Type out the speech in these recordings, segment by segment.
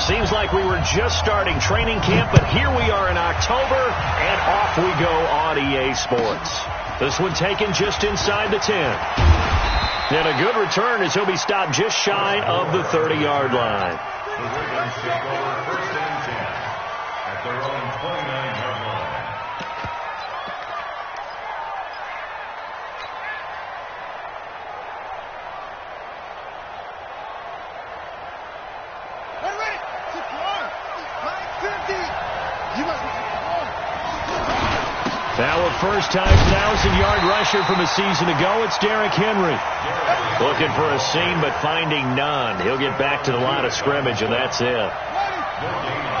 Seems like we were just starting training camp, but here we are in October, and off we go on EA Sports. This one taken just inside the 10. And a good return as he'll be stopped just shy of the 30-yard line. The Ravens take over 1st and 10 at their own 29-yard line. Now a first-time 1,000-yard rusher from a season ago, it's Derrick Henry. Looking for a seam, but finding none. He'll get back to the line of scrimmage, and that's it.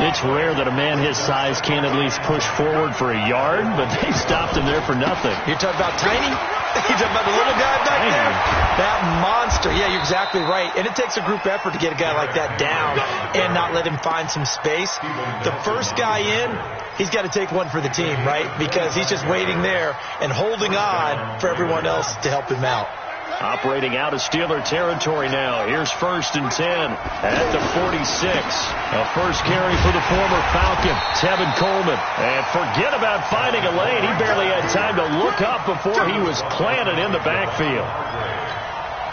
It's rare that a man his size can't at least push forward for a yard, but they stopped him there for nothing. You're talking about tiny? You're talking about the little guy back there? That monster. Yeah, you're exactly right. And it takes a group effort to get a guy like that down and not let him find some space. The first guy in, he's got to take one for the team, right? Because he's just waiting there and holding on for everyone else to help him out. Operating out of Steeler territory now. Here's 1st and 10 at the 46. A first carry for the former Falcon, Tevin Coleman. And forget about finding a lane. He barely had time to look up before he was planted in the backfield.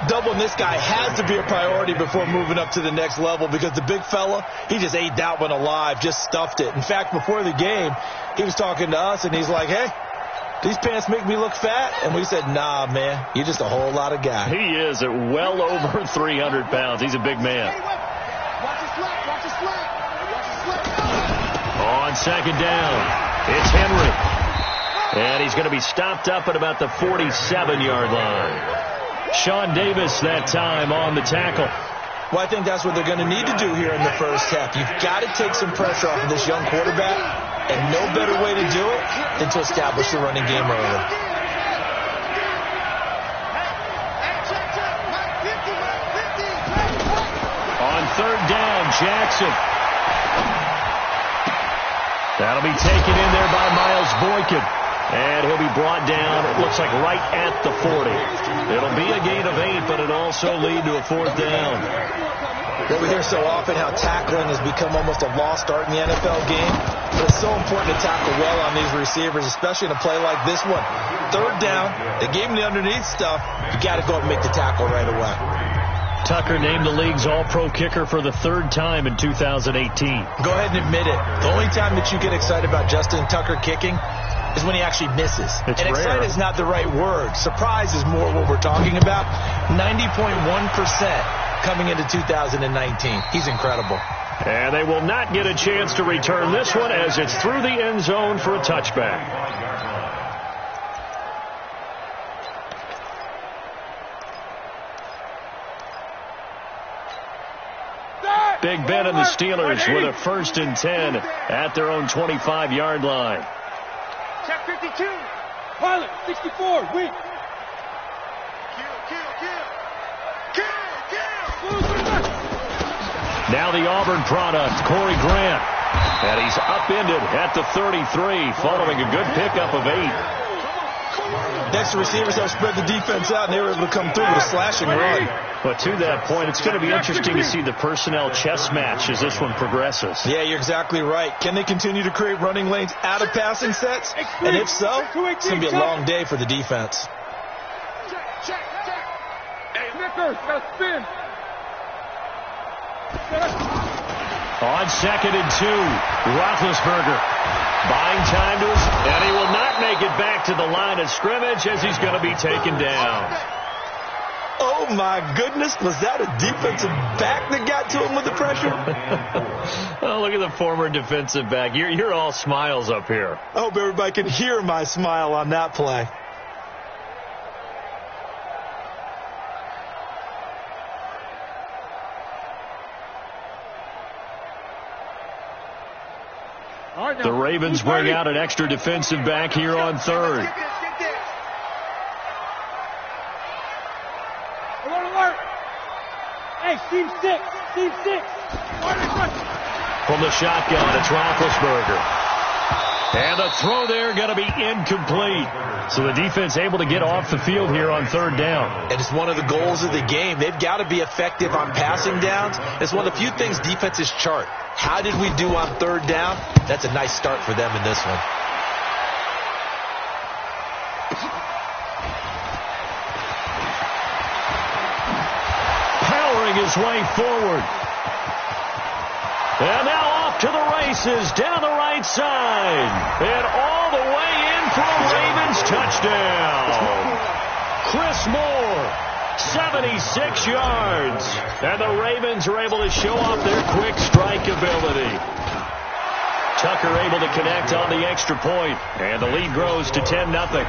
Doubling this guy has to be a priority before moving up to the next level because the big fella, he just ate that one alive, just stuffed it. In fact, before the game, he was talking to us, and he's like, hey, these pants make me look fat? And we said, nah, man, you're just a whole lot of guy. He is at well over 300 pounds. He's a big man. On second down, it's Henry. And he's going to be stopped up at about the 47-yard line. Sean Davis that time on the tackle. Well, I think that's what they're going to need to do here in the first half. You've got to take some pressure off of this young quarterback, and no better way to do it than to establish the running game early. On third down, Jackson. That'll be taken in there by Miles Boykin. And he'll be brought down, it looks like right at the 40. It'll be a gain of 8, but it'll also lead to a 4th down. Well, we hear so often how tackling has become almost a lost art in the NFL game. But it's so important to tackle well on these receivers, especially in a play like this one. Third down, they gave him the underneath stuff. You got to go and make the tackle right away. Tucker named the league's all-pro kicker for the 3rd time in 2018. Go ahead and admit it. The only time that you get excited about Justin Tucker kicking is when he actually misses. It's and rare. excited is not the right word. Surprise is more what we're talking about. 90.1% coming into 2019. He's incredible. And they will not get a chance to return this one as it's through the end zone for a touchback. Big Ben and the Steelers with a 1st and 10 at their own 25-yard line. Check 52. Pilot, 64. Weak. Now the Auburn product, Corey Grant. And he's upended at the 33 following a good pickup of 8. Next, the receivers have spread the defense out, and they were able to come through with a slashing run. But to that point, it's going to be interesting to see the personnel chess match as this one progresses. Yeah, you're exactly right. Can they continue to create running lanes out of passing sets? And if so, it's going to be a long day for the defense. Check. Hey, Snickers, got to spin. On 2nd and 2, Roethlisberger buying time to us, and he will not make it back to the line of scrimmage as he's going to be taken down. Oh, my goodness. Was that a defensive back that got to him with the pressure? Oh, look at the former defensive back. You're all smiles up here. I hope everybody can hear my smile on that play. The Ravens bring out an extra defensive back here on 3rd. Alert. Hey, team 6. From the shotgun, it's Roethlisberger. And the throw there going to be incomplete. So the defense able to get off the field here on third down. And it's one of the goals of the game. They've got to be effective on passing downs. It's one of the few things defenses chart. How did we do on third down? That's a nice start for them in this one. Powering his way forward. And now off to the races down the right side. And all the way in for a Ravens touchdown. Chris Moore, 76 yards. And the Ravens are able to show off their quick strike ability. Tucker able to connect on the extra point. And the lead grows to 10-0.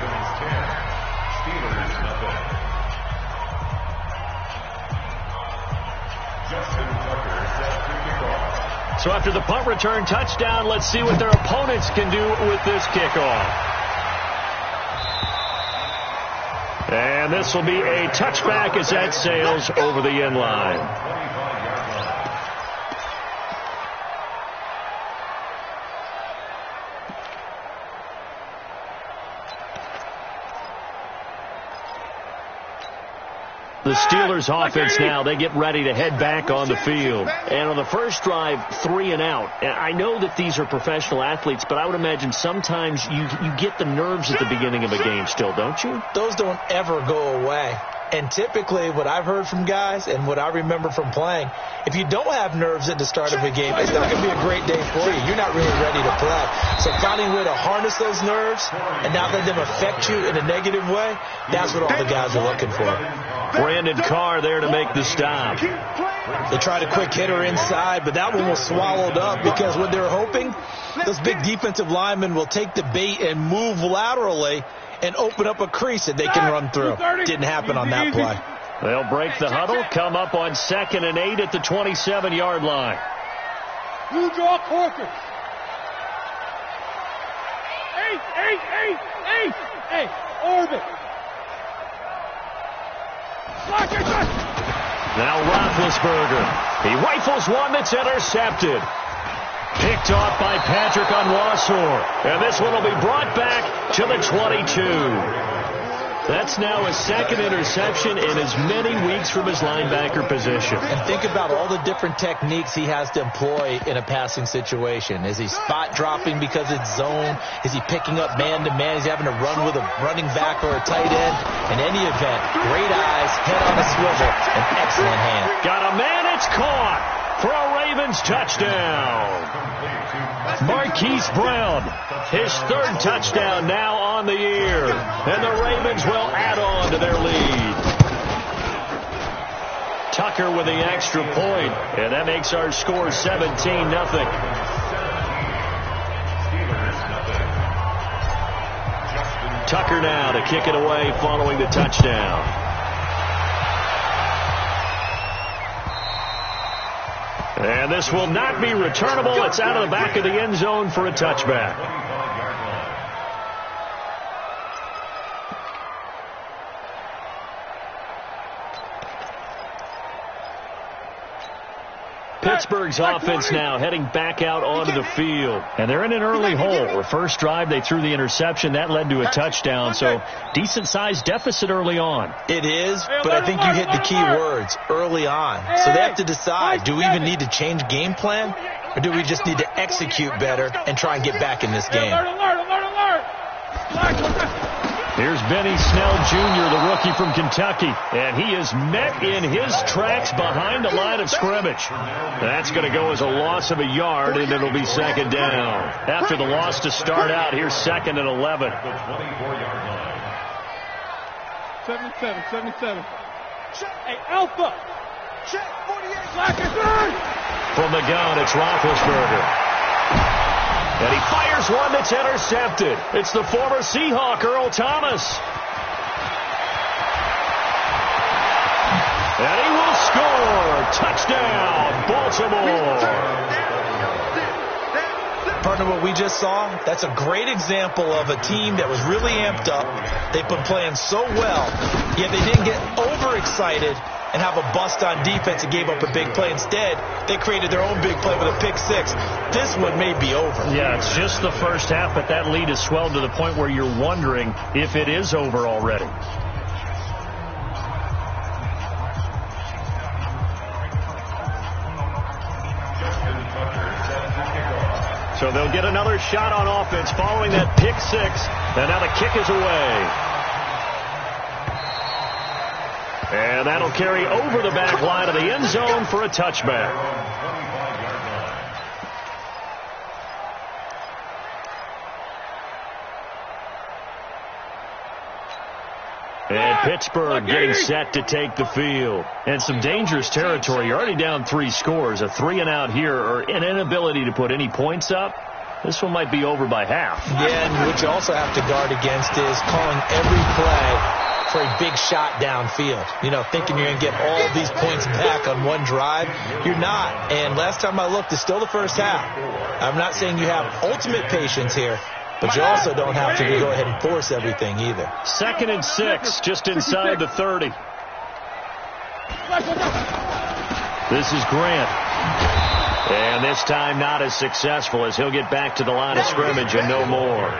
So after the punt return touchdown, let's see what their opponents can do with this kickoff. And this will be a touchback as that sails over the end line. The Steelers offense now, they get ready to head back on the field. And on the first drive, 3 and out. And I know that these are professional athletes, but I would imagine sometimes you get the nerves at the beginning of a game still, don't you? Those don't ever go away. And typically what I've heard from guys and what I remember from playing, if you don't have nerves at the start of a game, it's not going to be a great day for you. You're not really ready to play. So finding a way to harness those nerves and not let them affect you in a negative way, that's what all the guys are looking for. Brandon Carr there to make the stop. They tried a quick hitter inside, but that one was swallowed up because what they're hoping, those big defensive linemen will take the bait and move laterally and open up a crease that they can run through. Didn't happen on that play. They'll break the huddle, come up on 2nd and 8 at the 27-yard line. You draw quarter. 8. Orbit. Now Roethlisberger. He rifles one that's intercepted. Picked off by Patrick Onwuasor. And this one will be brought back to the 22. That's now his 2nd interception in as many weeks from his linebacker position. And think about all the different techniques he has to employ in a passing situation. Is he spot dropping because it's zone? Is he picking up man-to-man? Is he having to run with a running back or a tight end? In any event, great eyes, head on a swivel, and excellent hand. Got a man, it's caught for a Ravens touchdown. Marquise Brown, his 3rd touchdown now on the year. And the Ravens will add on to their lead. Tucker with the extra point, and that makes our score 17-0. Tucker now to kick it away following the touchdown. And this will not be returnable. It's out of the back of the end zone for a touchback. Pittsburgh's offense now heading back out onto the field. And they're in an early hole. The first drive, they threw the interception. That led to a touchdown. So decent-sized deficit early on. It is, but I think you hit the key words, early on. So they have to decide, do we even need to change game plan? Or do we just need to execute better and try and get back in this game? Here's Benny Snell Jr., the rookie from Kentucky, and he is met in his tracks behind the line of scrimmage. That's going to go as a loss of a yard, and it'll be 2nd down. After the loss to start out, here's 2nd and 11. 77. Hey, Alpha. Check 48. From the gun, it's Roethlisberger. And he fires one that's intercepted. It's the former Seahawk, Earl Thomas. And he will score. Touchdown, Baltimore. Partner, what we just saw, that's a great example of a team that was really amped up. They've been playing so well, yet they didn't get overexcited and have a bust on defense and gave up a big play. Instead, they created their own big play with a pick six. This one may be over. Yeah, it's just the first half, but that lead has swelled to the point where you're wondering if it is over already. So they'll get another shot on offense following that pick six. And now the kick is away. And that'll carry over the back line of the end zone for a touchback. And Pittsburgh getting set to take the field. And some dangerous territory. You're already down 3 scores. A 3-and-out here, or an inability to put any points up. This one might be over by half. Yeah, and what you also have to guard against is calling every play for a big shot downfield. You know, thinking you're going to get all of these points back on one drive. You're not. And last time I looked, it's still the first half. I'm not saying you have ultimate patience here, but you also don't have to go ahead and force everything either. 2nd and 6, just inside the 30. This is Grant. And this time not as successful as he'll get back to the line of scrimmage and no more.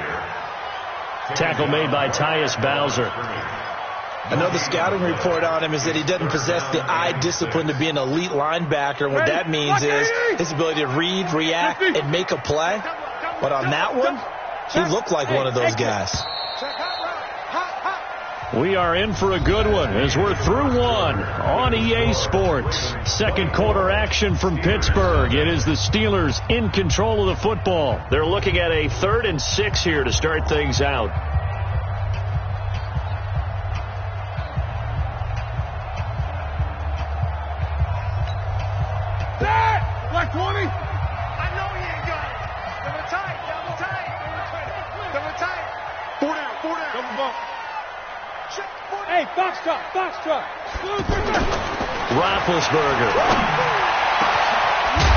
Tackle made by Tyus Bowser. I know the scouting report on him is that he doesn't possess the eye discipline to be an elite linebacker. And what that means is his ability to read, react, and make a play. But on that one, he looked like one of those guys. We are in for a good one as we're through one on EA Sports. Second quarter action from Pittsburgh. It is the Steelers in control of the football. They're looking at a 3rd and 6 here to start things out. Black 20. I know he ain't got it. Double tight. Double tight. 4 down. Double bump. Hey, box truck. Roethlisberger.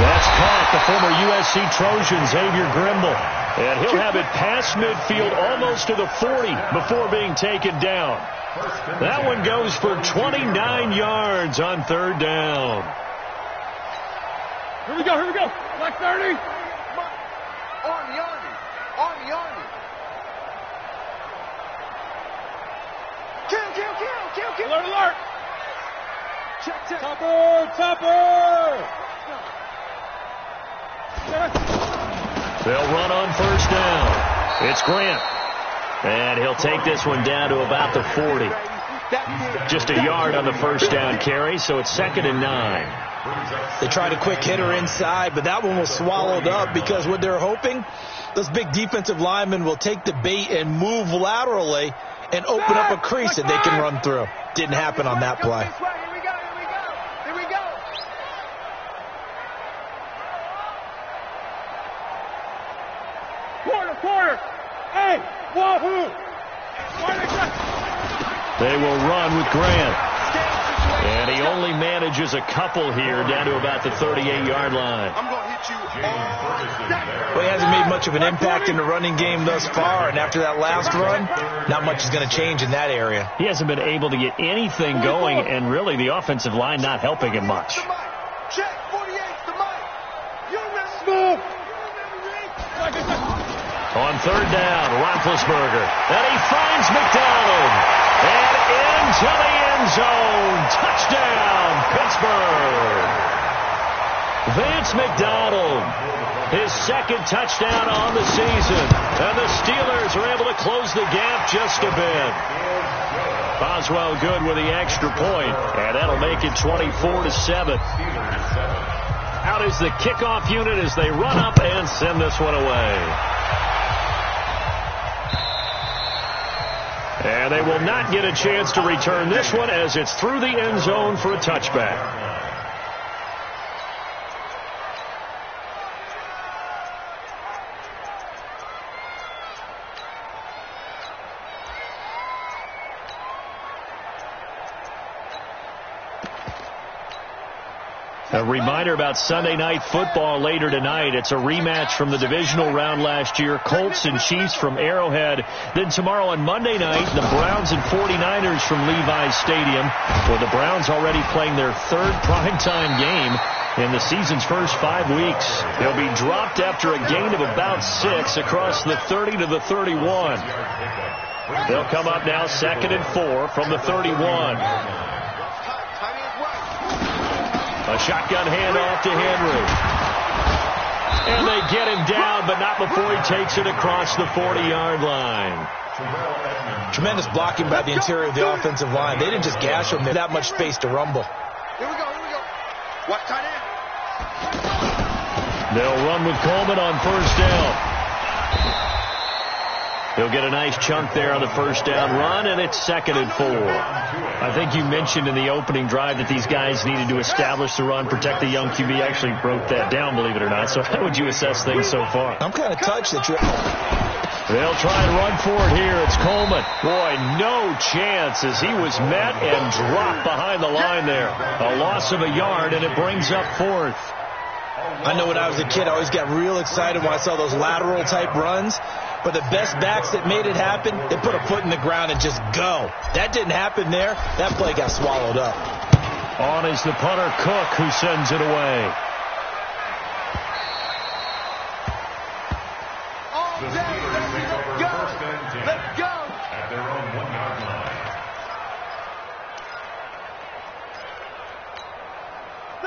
That's caught. The former USC Trojan, Xavier Grimble. And he'll have it past midfield almost to the 40 before being taken down. That one goes for 29 yards on 3rd down. Here we go. Black 30. Army. Kill. Alert. Check. Topper. They'll run on 1st down. It's Grant. And he'll take this one down to about the 40. Just a yard on the 1st down carry, so it's 2nd and 9. They tried a quick hitter inside, but that one was swallowed up because what they're hoping, those big defensive linemen will take the bait and move laterally and open up a crease that they can run through. Didn't happen on that play. Here we go. Quarter. Hey, wahoo. They will run with Grant. And he only manages a couple here down to about the 38-yard line. I'm going to hit you all day. Well, he hasn't made much of an impact in the running game thus far, and after that last run, not much is going to change in that area. He hasn't been able to get anything going, and really the offensive line not helping him much. Check 48's the mic. You Smooth. On 3rd down, Roethlisberger. And he finds McDonald. And into the end zone. Touchdown, Pittsburgh. Vance McDonald. His 2nd touchdown on the season. And the Steelers are able to close the gap just a bit. Boswell good with the extra point. And that'll make it 24-7. Out is the kickoff unit as they run up and send this one away. And they will not get a chance to return this one as it's through the end zone for a touchback. A reminder about Sunday Night Football later tonight. It's a rematch from the divisional round last year. Colts and Chiefs from Arrowhead. Then tomorrow on Monday night, the Browns and 49ers from Levi's Stadium, where the Browns already playing their third primetime game in the season's first 5 weeks. They'll be dropped after a gain of about 6 across the 30 to the 31. They'll come up now 2nd and 4 from the 31. A shotgun handoff to Henry. And they get him down, but not before he takes it across the 40-yard line. Tremendous blocking by the interior of the offensive line. They didn't just gash him. They had that much space to rumble. Here we go. What tight end? They'll run with Coleman on first down. He'll get a nice chunk there on the first down run, and it's 2nd and 4. I think you mentioned in the opening drive that these guys needed to establish the run, protect the young QB. I actually broke that down, believe it or not. So how would you assess things so far? I'm kind of touched that you're... They'll try and run for it here. It's Coleman. Boy, no chance as he was met and dropped behind the line there. A loss of a yard, and it brings up 4th. I know when I was a kid, I always got real excited when I saw those lateral-type runs. But the best backs that made it happen, they put a foot in the ground and just go. That didn't happen there. That play got swallowed up. On is the punter, Cook, who sends it away. All day, baby, let's go. Let's go. At their own 1-yard line.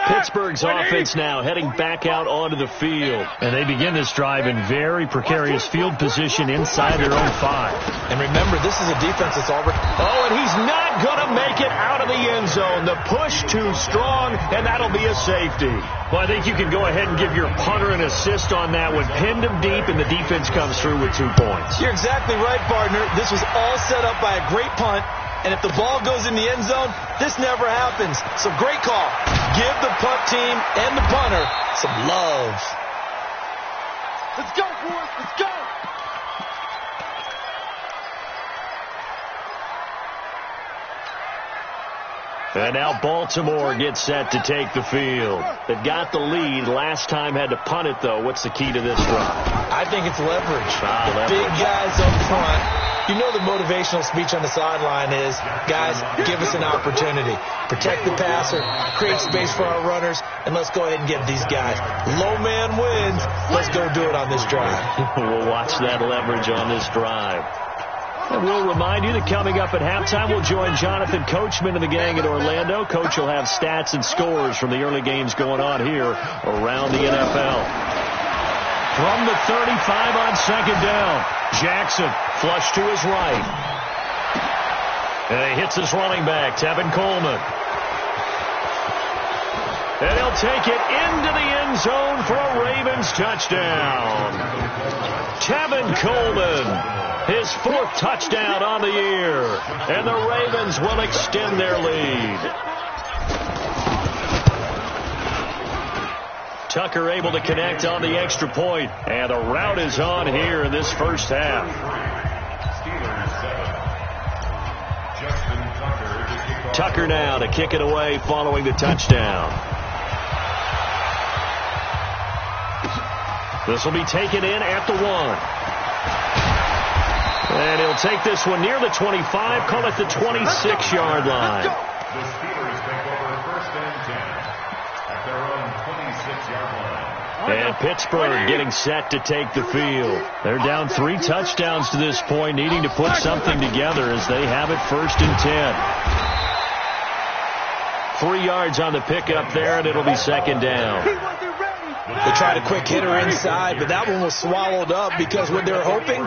Pittsburgh's offense now heading back out onto the field. And they begin this drive in very precarious field position inside their own 5. And remember, this is a defense that's already... Oh, and he's not going to make it out of the end zone. The push too strong, and that'll be a safety. Well, I think you can go ahead and give your punter an assist on that one. Pinned him deep, and the defense comes through with 2 points. You're exactly right, partner. This was all set up by a great punt. And if the ball goes in the end zone, this never happens. So great call. Give the punt team and the punter some love. Let's go, boys. Let's go. And now Baltimore gets set to take the field. They've got the lead. Last time had to punt it, though. What's the key to this drive? I think it's leverage. Leverage. Big guys up front. You know the motivational speech on the sideline is, guys, give us an opportunity. Protect the passer, create space for our runners, and let's go ahead and get these guys. Low man wins. Let's go do it on this drive. We'll watch that leverage on this drive. And we'll remind you that coming up at halftime, we'll join Jonathan Coachman and the gang in Orlando. Coach will have stats and scores from the early games going on here around the NFL. From the 35 on 2nd down, Jackson flush to his right. And he hits his running back, Tevin Coleman. And he'll take it into the end zone for a Ravens touchdown. Tevin Coleman. His 4th touchdown on the year. And the Ravens will extend their lead. Tucker able to connect on the extra point. And the route is on here in this first half. Tucker now to kick it away following the touchdown. This will be taken in at the 1. And he'll take this one near the 25, call it the 26-yard line. The Steelers take over 1st and 10 at their own 26-yard line. And Pittsburgh getting set to take the field. They're down 3 touchdowns to this point, needing to put something together as they have it 1st and 10. 3 yards on the pickup there, and it'll be 2nd down. They tried a quick hitter inside, but that one was swallowed up because what they're hoping,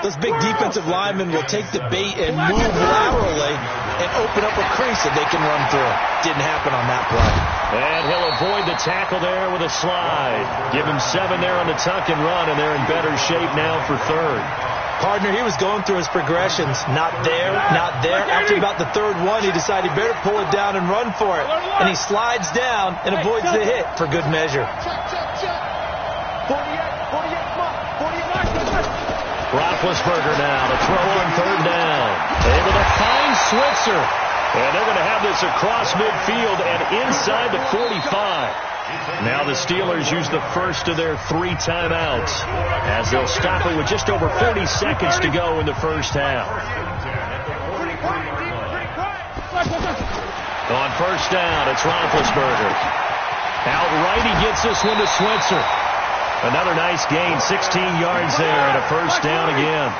those big defensive linemen will take the bait and move laterally and open up a crease that they can run through. Didn't happen on that play. And he'll avoid the tackle there with a slide. Give him 7 there on the tuck and run, and they're in better shape now for 3rd. Partner, he was going through his progressions. Not there, not there. After about the 3rd one, he decided he better pull it down and run for it. And he slides down and avoids the hit for good measure. 48, Roethlisberger now to throw on 3rd down. Able to find Switzer. And they're going to have this across midfield and inside the 45. Now the Steelers use the first of their 3 timeouts as they'll stop it with just over 40 seconds to go in the first half. On first down, it's Roethlisberger. Outright, he gets this one to Switzer. Another nice gain, 16 yards there, and a first down again.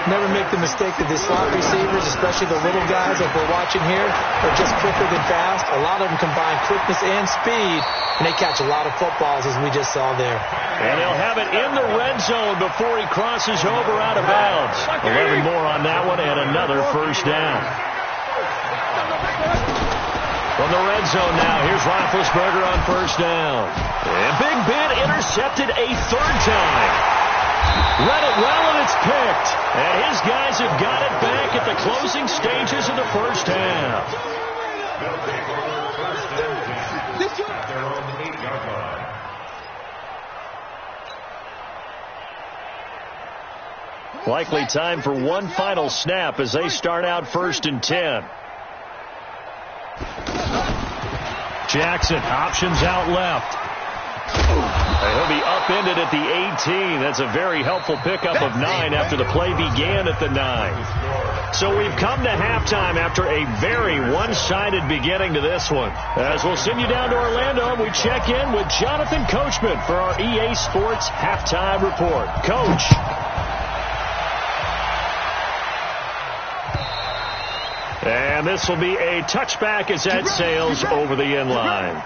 Never make the mistake that the slot receivers, especially the little guys like we're watching here, are just quicker than fast. A lot of them combine quickness and speed, and they catch a lot of footballs, as we just saw there. And they'll have it in the red zone before he crosses over out of bounds. 11 more on that one, and another first down. From the red zone now, here's Roethlisberger on first down. And Big Ben intercepted a 3rd time. Read it well, and it's picked. And his guys have got it back at the closing stages of the first half. Likely time for one final snap as they start out 1st and 10. Jackson options out left. And he'll be upended at the 18. That's a very helpful pickup of 9 after the play began at the 9. So we've come to halftime after a very one-sided beginning to this one. As we'll send you down to Orlando, we check in with Jonathan Coachman for our EA Sports Halftime Report. Coach. And this will be a touchback as that sails over the end line.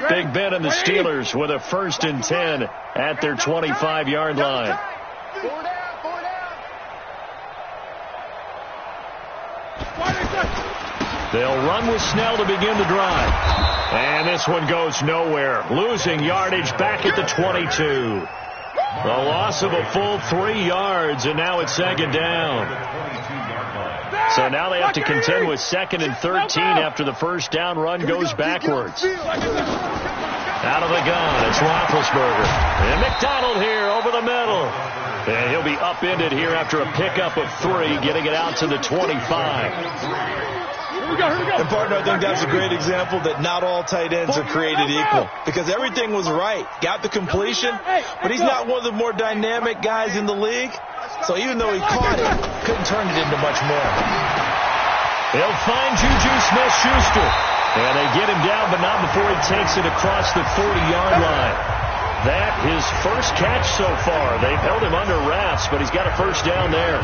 Big Ben and the Steelers with a 1st and 10 at their 25-yard line. They'll run with Snell to begin the drive. And this one goes nowhere. Losing yardage back at the 22. A loss of a full 3 yards, and now it's 2nd down. So now they have to contend with 2nd and 13 after the first down run goes backwards. Out of the gun, it's Roethlisberger. And McDonald here over the middle. And he'll be upended here after a pickup of 3, getting it out to the 25. And partner, I think that's a great example that not all tight ends are created equal, because everything was right. Got the completion, but he's not one of the more dynamic guys in the league. So even though he caught it, couldn't turn it into much more. They'll find Juju Smith-Schuster. And they get him down, but not before he takes it across the 40-yard line. That his first catch so far. They've held him under wraps, but he's got a first down there.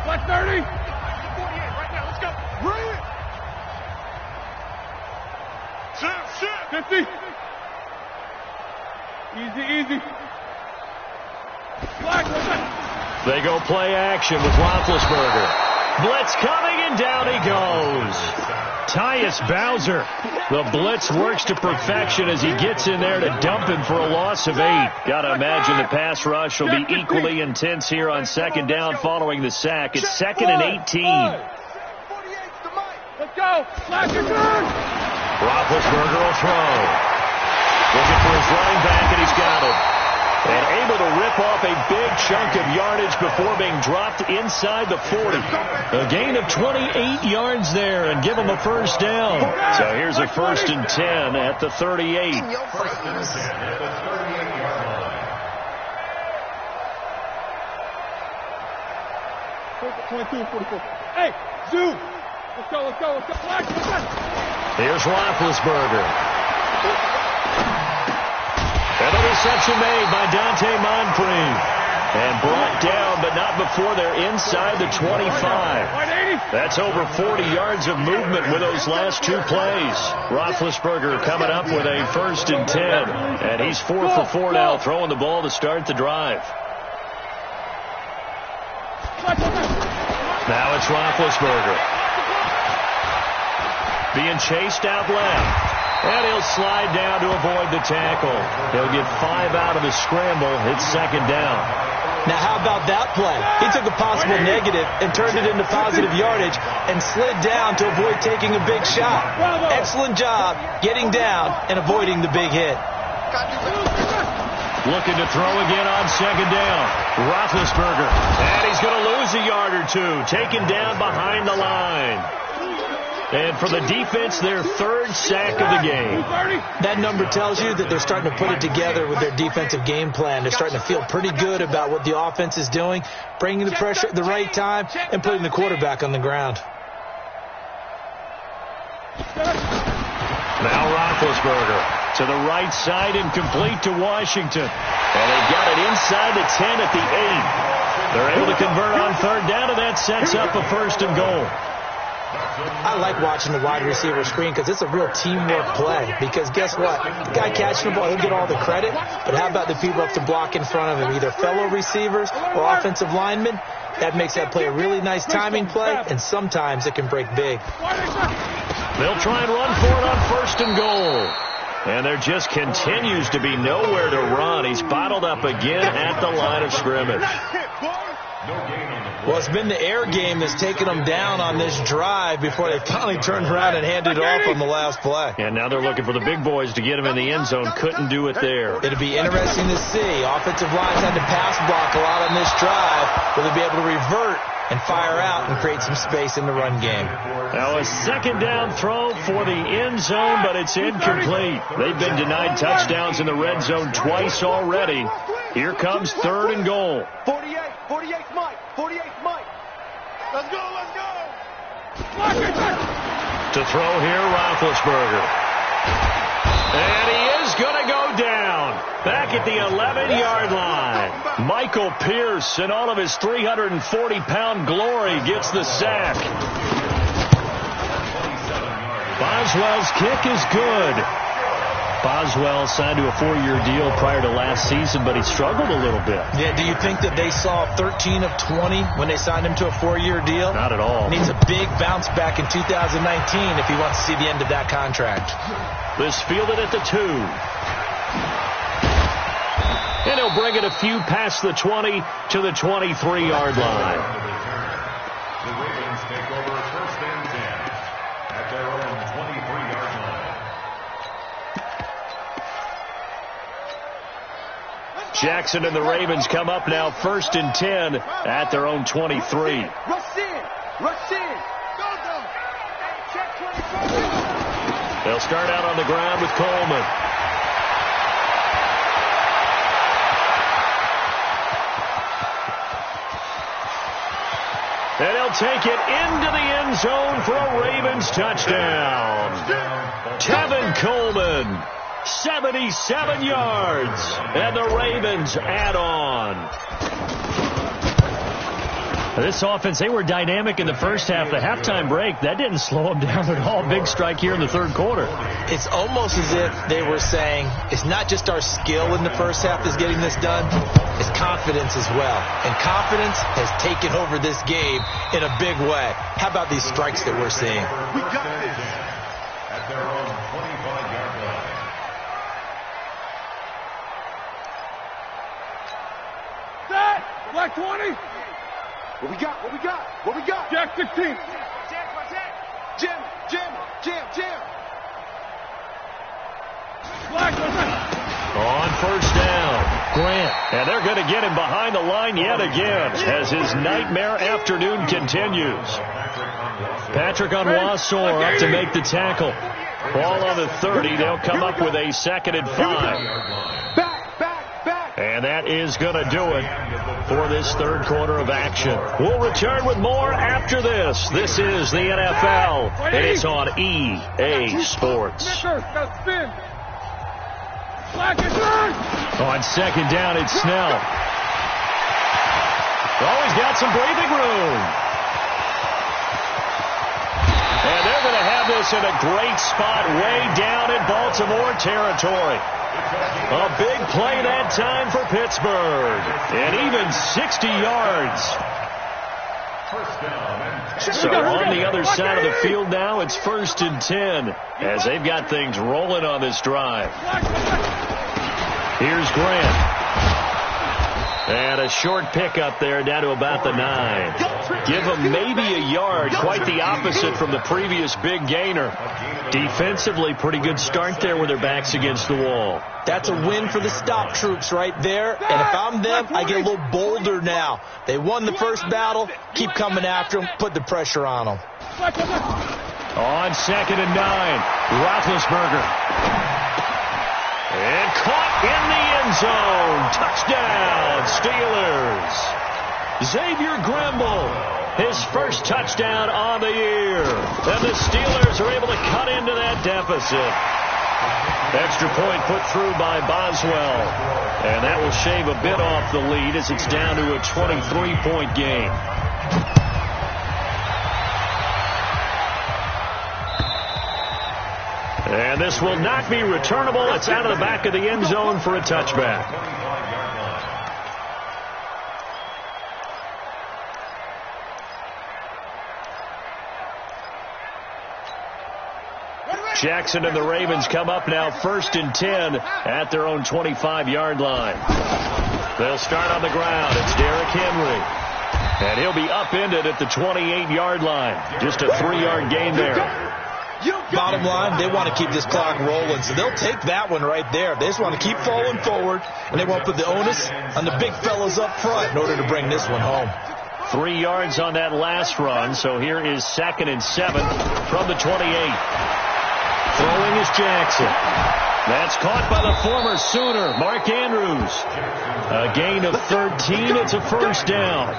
Black 30. 48 right now. Let's go. Bring it. 50. Easy. Black. They go play action with Roethlisberger. Blitz coming, and down he goes. Tyus Bowser. The blitz works to perfection as he gets in there to dump him for a loss of 8. Got to imagine the pass rush will be equally intense here on 2nd down following the sack. It's 2nd and 18. Let's go. Black your turn. Roethlisberger will throw. Looking for his running back, and he's got him. And able to rip off a big chunk of yardage before being dropped inside the 40. A gain of 28 yards there and give him a first down. So here's a 1st and 10 at the 38. 22, 44. Hey, zoom. Let's go. Here's Roethlisberger. And a reception made by Dante Moncrief. And brought down, but not before they're inside the 25. That's over 40 yards of movement with those last 2 plays. Roethlisberger coming up with a 1st and 10. And he's 4 for 4 now, throwing the ball to start the drive. Now it's Roethlisberger. Being chased out left. And he'll slide down to avoid the tackle. He'll get 5 out of the scramble. It's 2nd down. Now, how about that play? He took a possible negative and turned it into positive yardage and slid down to avoid taking a big shot. Excellent job getting down and avoiding the big hit. Looking to throw again on second down. Roethlisberger. And he's going to lose a yard or two. Taken down behind the line. And for the defense, their third sack of the game. That number tells you that they're starting to put it together with their defensive game plan. They're starting to feel pretty good about what the offense is doing, bringing the pressure at the right time, and putting the quarterback on the ground. Now Roethlisberger to the right side and complete to Washington. And they got it inside the 10 at the 8. They're able to convert on third down, and that sets up a first and goal. I like watching the wide receiver screen because it's a real teamwork play. Because guess what? The guy catching the ball, he'll get all the credit. But how about the people up to block in front of him, either fellow receivers or offensive linemen? That makes that play a really nice timing play, and sometimes it can break big. They'll try and run for it on first and goal. And there just continues to be nowhere to run. He's bottled up again at the line of scrimmage. Well, it's been the air game that's taken them down on this drive before they finally turned around and handed it off on the last play. And now they're looking for the big boys to get him in the end zone. Couldn't do it there. It'll be interesting to see. Offensive lines had to pass block a lot on this drive. Will they be able to revert and fire out and create some space in the run game? Now a second down throw for the end zone, but it's incomplete. They've been denied touchdowns in the red zone twice already. Here comes third and goal. 48 Mike. 48 Mike. Let's go. To throw here, Roethlisberger. And he is going to go down. Back at the 11-yard line. Michael Pierce, in all of his 340-pound glory, gets the sack. Boswell's kick is good. Boswell signed to a 4-year deal prior to last season, but he struggled a little bit. Yeah, do you think that they saw 13 of 20 when they signed him to a 4-year deal? Not at all. Needs a big bounce back in 2019 if he wants to see the end of that contract. This fielded at the 2. And he'll bring it a few past the 20 to the 23-yard line. The Ravens take over first and 10 at their own 23-yard line. Jackson and the Ravens come up now first and 10 at their own 23. Rush in. Go. Check 24. They'll start out on the ground with Coleman. And he'll take it into the end zone for a Ravens touchdown. Tevin Coleman, 77 yards, and the Ravens add on. This offense, they were dynamic in the first half. The halftime break, that didn't slow them down at all. Big strike here in the third quarter. It's almost as if they were saying, it's not just our skill in the first half that's getting this done, it's confidence as well. And confidence has taken over this game in a big way. How about these strikes that we're seeing? We got this. At their own 25-yard line. Set. Black 20. What we got? Jack 16. Jam. Black 1. On first down, Grant. And they're going to get him behind the line yet again as his nightmare afternoon continues. Patrick Onwuasor up to make the tackle. Ball on the 30. They'll come up with a 2nd and 5. Back. And that is going to do it for this third quarter of action. We'll return with more after this. This is the NFL, and it's on EA Sports. Snickers, got spin. Black is third. On second down, it's Snell. Always got some breathing room. And they're going to have this in a great spot way down in Baltimore territory. A big play that time for Pittsburgh. And even 60 yards. So on the other side of the field now, it's 1st and 10 as they've got things rolling on this drive. Here's Grant. And a short pickup there down to about the 9. Give them maybe a yard. Quite the opposite from the previous big gainer. Defensively, pretty good start there with their backs against the wall. That's a win for the stop troops right there. And if I'm them, I get a little bolder now. They won the first battle. Keep coming after them. Put the pressure on them. On 2nd and 9, Roethlisberger. And caught in the end zone. Touchdown, Steelers. Xavier Grimble, his first touchdown on the year. And the Steelers are able to cut into that deficit. Extra point put through by Boswell. And that will shave a bit off the lead as it's down to a 23-point game. And this will not be returnable. It's out of the back of the end zone for a touchback. Jackson and the Ravens come up now 1st and 10 at their own 25-yard line. They'll start on the ground. It's Derrick Henry. And he'll be upended at the 28-yard line. Just a 3-yard gain there. Bottom line, they want to keep this clock rolling, so they'll take that one right there. They just want to keep falling forward, and they want to put the onus on the big fellas up front in order to bring this one home. 3 yards on that last run, so here is 2nd and 7 from the 28. Throwing is Jackson. That's caught by the former Sooner, Mark Andrews. A gain of 13. It's a first down.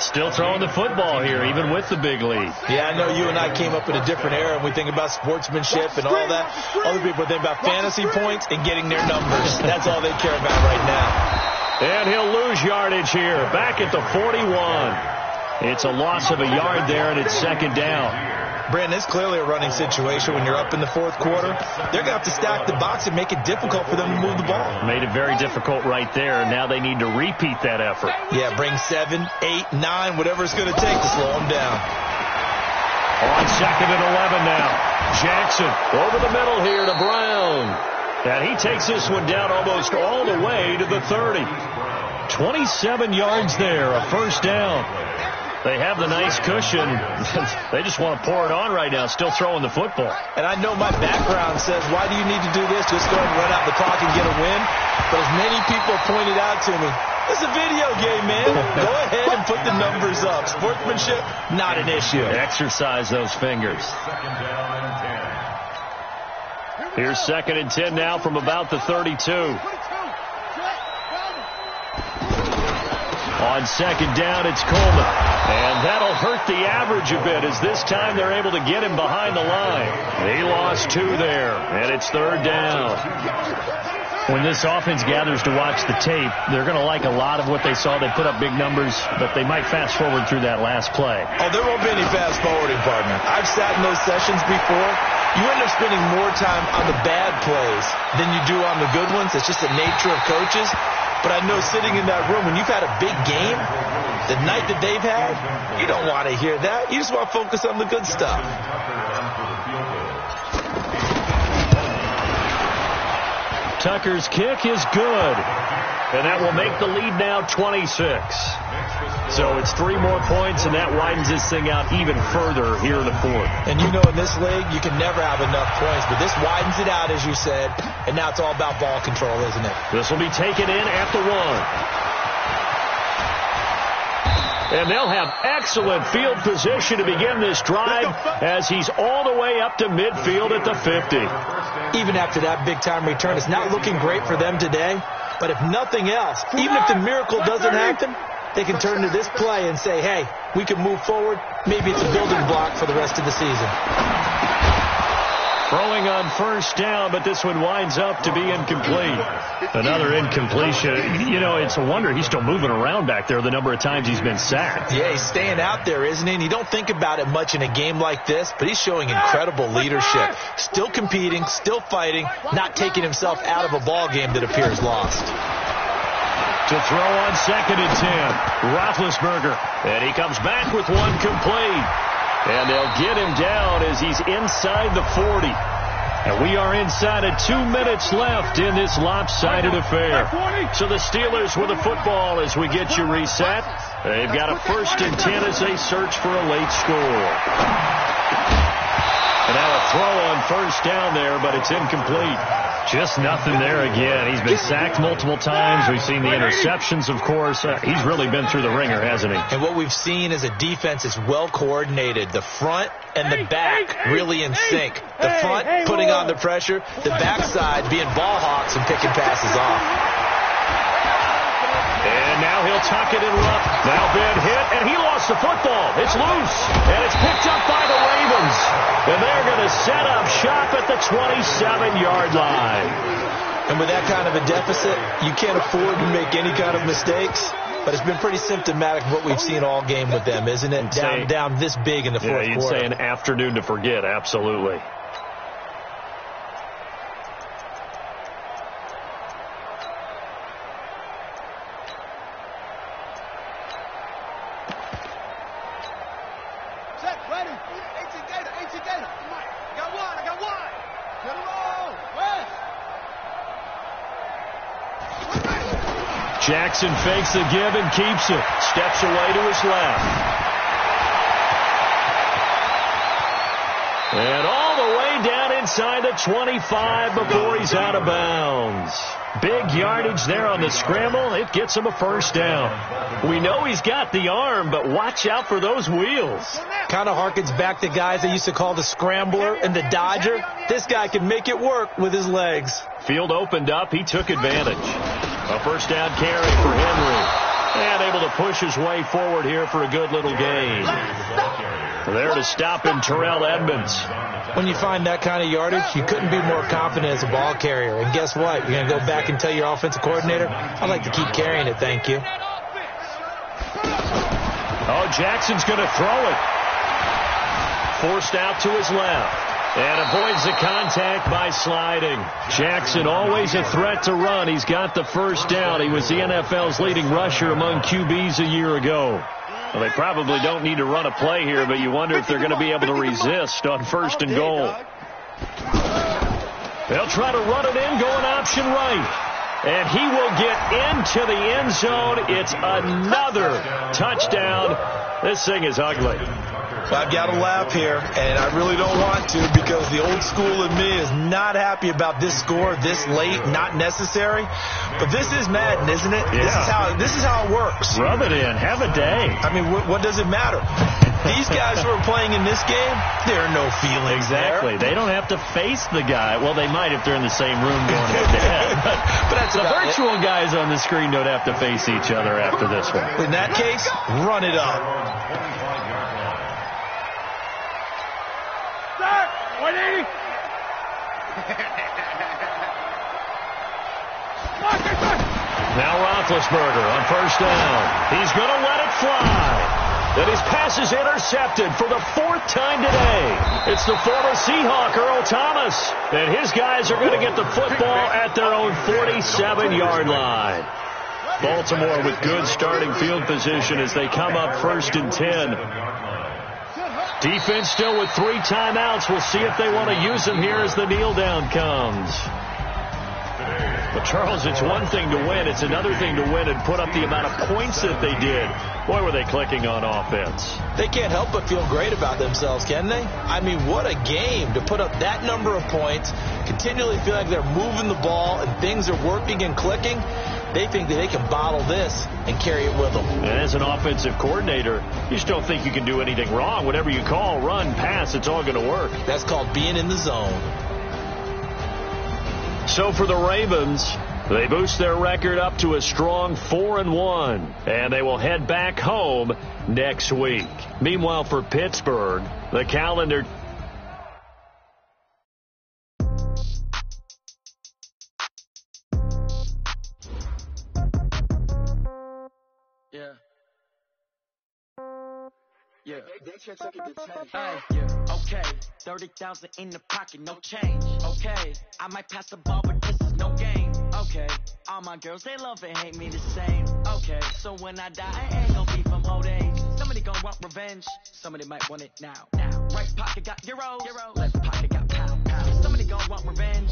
Still throwing the football here, even with the big lead. Yeah, I know you and I came up in a different era, and we think about sportsmanship and all that. Other people think about fantasy points and getting their numbers. That's all they care about right now. And he'll lose yardage here, back at the 41. It's a loss of a yard there, and it's 2nd down. Brandon, it's clearly a running situation when you're up in the 4th quarter. They're going to have to stack the box and make it difficult for them to move the ball. Made it very difficult right there. Now they need to repeat that effort. Yeah, bring 7, 8, 9, whatever it's going to take to slow them down. On 2nd and 11 now. Jackson over the middle here to Brown. And he takes this one down almost all the way to the 30. 27 yards there, a first down. They have the nice cushion. They just want to pour it on right now, still throwing the football. And I know my background says, why do you need to do this? Just go and run out the clock and get a win. But as many people pointed out to me, it's a video game, man. Go ahead and put the numbers up. Sportsmanship, not an issue. Exercise those fingers. Here's 2nd and 10 now from about the 32. On 2nd down, it's Coleman. And that'll hurt the average a bit as this time they're able to get him behind the line. He lost 2 there, and it's 3rd down. When this offense gathers to watch the tape, they're going to like a lot of what they saw. They put up big numbers, but they might fast forward through that last play. Oh, there won't be any fast forwarding, partner. I've sat in those sessions before. You end up spending more time on the bad plays than you do on the good ones. It's just the nature of coaches. But I know sitting in that room, when you've had a big game, the night that they've had, you don't want to hear that. You just want to focus on the good stuff. Tucker's kick is good. And that will make the lead now 26. So it's 3 more points, and that widens this thing out even further here in the 4th. And you know in this league, you can never have enough points, but this widens it out, as you said, and now it's all about ball control, isn't it? This will be taken in at the 1. And they'll have excellent field position to begin this drive as he's all the way up to midfield at the 50. Even after that big-time return, it's not looking great for them today, but if nothing else, even if the miracle doesn't happen, they can turn to this play and say, hey, we can move forward. Maybe it's a building block for the rest of the season. Throwing on 1st down, but this one winds up to be incomplete. Another incompletion. You know, it's a wonder he's still moving around back there the number of times he's been sacked. Yeah, he's staying out there, isn't he? And you don't think about it much in a game like this, but he's showing incredible leadership. Still competing, still fighting, not taking himself out of a ball game that appears lost. To throw on 2nd and 10, Roethlisberger. And he comes back with one complete. And they'll get him down as he's inside the 40. And we are inside of 2 minutes left in this lopsided affair. So the Steelers with the football as we get you reset. They've got a 1st and 10 as they search for a late score. And now a throw on 1st down there, but it's incomplete. Just nothing there again. He's been sacked multiple times. We've seen the interceptions, of course. He's really been through the ringer, hasn't he? And what we've seen is a defense is well coordinated. The front and the back really in sync. The front putting on the pressure. The backside being ball hawks and picking passes off. And now he'll tuck it and run. Now Ben hit, and he lost the football. It's loose, and it's picked up by the Ravens. And they're going to set up shop at the 27-yard line. And with that kind of a deficit, you can't afford to make any kind of mistakes. But it's been pretty symptomatic of what we've seen all game with them, isn't it? Down this big in the fourth quarter. You'd say an afternoon to forget, absolutely. Jackson fakes the give and keeps it. Steps away to his left. And all the way down inside the 25 before he's out of bounds. Big yardage there on the scramble. It gets him a 1st down. We know he's got the arm, but watch out for those wheels. Kind of harkens back to guys they used to call the scrambler and the dodger. This guy can make it work with his legs. Field opened up. He took advantage. A 1st down carry for Henry. And able to push his way forward here for a good little gain. There to stop him, Terrell Edmonds. When you find that kind of yardage, you couldn't be more confident as a ball carrier. And guess what? You're going to go back and tell your offensive coordinator, I'd like to keep carrying it, thank you. Oh, Jackson's going to throw it. Forced out to his left. And avoids the contact by sliding. Jackson always a threat to run. He's got the 1st down. He was the NFL's leading rusher among QBs a year ago. Well, they probably don't need to run a play here, but you wonder if they're going to be able to resist on 1st and goal. They'll try to run it in, going option right. And he will get into the end zone. It's another touchdown. This thing is ugly. I've got to laugh here, and I really don't want to because the old school in me is not happy about this score this late, not necessary. But this is Madden, isn't it? Yeah. This is how it works. Rub it in. Have a day. I mean, what does it matter? These guys who are playing in this game, there are no feelings Exactly. there. They don't have to face the guy. Well, they might if they're in the same room going head-to-head. But that's the virtual guys on the screen don't have to face each other after this one. In that case, run it up. Now Roethlisberger on 1st down. He's going to let it fly. And his pass is intercepted for the 4th time today. It's the former Seahawk, Earl Thomas. And his guys are going to get the football at their own 47-yard line. Baltimore with good starting field position as they come up 1st and 10. Defense still with 3 timeouts. We'll see if they want to use them here as the kneel down comes. But, Charles, it's one thing to win. It's another thing to win and put up the amount of points that they did. Boy, were they clicking on offense. They can't help but feel great about themselves, can they? I mean, what a game to put up that number of points, continually feel like they're moving the ball and things are working and clicking. They think that they can bottle this and carry it with them. And as an offensive coordinator, you just don't think you can do anything wrong. Whatever you call, run, pass, it's all going to work. That's called being in the zone. So for the Ravens, they boost their record up to a strong 4-1, and they will head back home next week. Meanwhile, for Pittsburgh, the calendar... Yeah, they should take it to 10. Hey, yeah, okay. 30,000 in the pocket, no change. Okay, I might pass the ball, but this is no game. Okay, all my girls, they love and hate me the same. Okay, so when I die, I ain't gonna be from old age. Somebody gonna want revenge, somebody might want it now. Right pocket got euro, left pocket got pound. Somebody gonna want want revenge.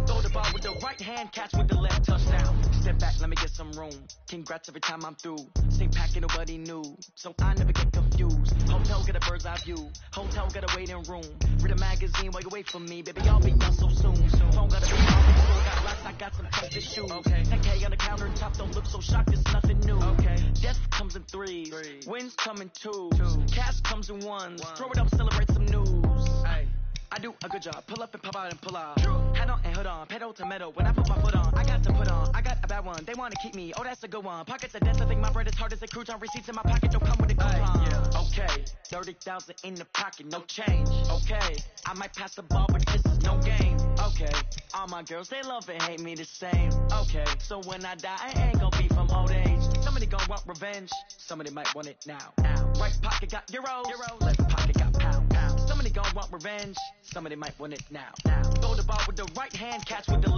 Throw the ball with the right hand, catch with the left, touchdown. Step back, let me get some room. Congrats every time I'm through. Stay packing, nobody knew, so I never get confused. Hotel got a bird's eye view. Hotel got a waiting room. Read a magazine while you wait for me, baby. I'll be done so soon. Phone got a big store, got locks, I got some toasted shoes. Okay. 10K on the countertop, don't look so shocked, it's nothing new. Okay. Death comes in threes, wins come in twos, cash comes in ones. Throw it up, celebrate some news. Hey. I do a good job, pull up and pop out and pull out. Head on and hood on, pedal to metal. When I put my foot on, I got to put on. I got a bad one, they wanna keep me. Oh, that's a good one. Pockets are dense, I think my bread is hard as a crouton. Receipts in my pocket don't come with a coupon. Yeah. Okay, 30,000 in the pocket, no change. Okay, I might pass the ball, but this is no game. Okay, all my girls, they love and hate me the same. Okay, so when I die, I ain't gonna be from old age. Somebody gon' want revenge, somebody might want it now. Right pocket got euros, left pocket got pound. Somebody gon' want revenge, somebody might want it now. Throw the ball with the right hand, catch with the